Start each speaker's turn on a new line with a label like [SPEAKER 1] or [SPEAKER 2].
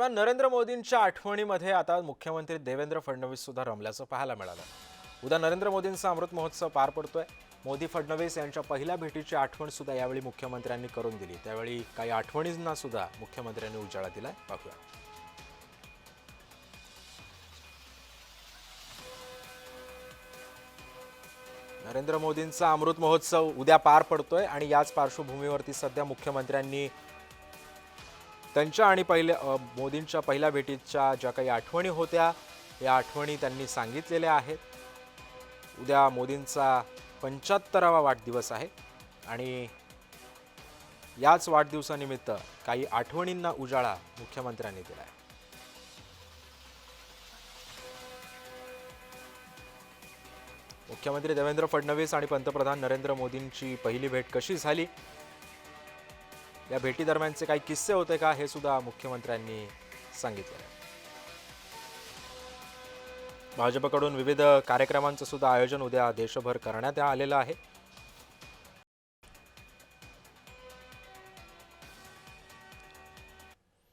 [SPEAKER 1] पंतप्रधान नरेंद्र मोदींच्या आठवणीमध्ये आता मुख्यमंत्री देवेंद्र फडणवीस सुद्धा रमल्याचं पाहायला मिळालं। उद्या नरेंद्र मोदींचा अमृत महोत्सव पार पडतोय। मोदी फडणवीस यांच्या पहिल्या भेटीची आठवण सुद्धा यावेळी मुख्यमंत्र्यांनी करून दिली। त्यावेळी काही आठवणींना सुद्धा मुख्यमंत्र्यांनी उजाळा दिलाय। पाहूया। नरेंद्र मोदींचा अमृत महोत्सव उद्या पार पडतोय आणि याच पार्श्वभूमीवरती सध्या मुख्यमंत्र्यांनी त्यांच्या आणि मोदींच्या पहिल्या भेटीच्या ज्या काही आठवणी होत्या या आठवणी त्यांनी सांगितलेल्या आहेत। उद्या मोदींचा 75वा वाढदिवस आहे आणि याच वाढदिवसानिमित्त काही आठवणींना उजाळा मुख्यमंत्र्यांनी दिलाय। मुख्यमंत्री देवेंद्र फडणवीस आणि पंतप्रधान नरेंद्र मोदींची पहिली भेट कशी झाली, या भेटी दरम्यानचे काही किस्से होते का हे सुद्धा मुख्यमंत्र्यांनी सांगितले। भाजपकडून विविध कार्यक्रमांचं सुद्धा आयोजन उद्या देशभर करण्यात आलेलं आहे।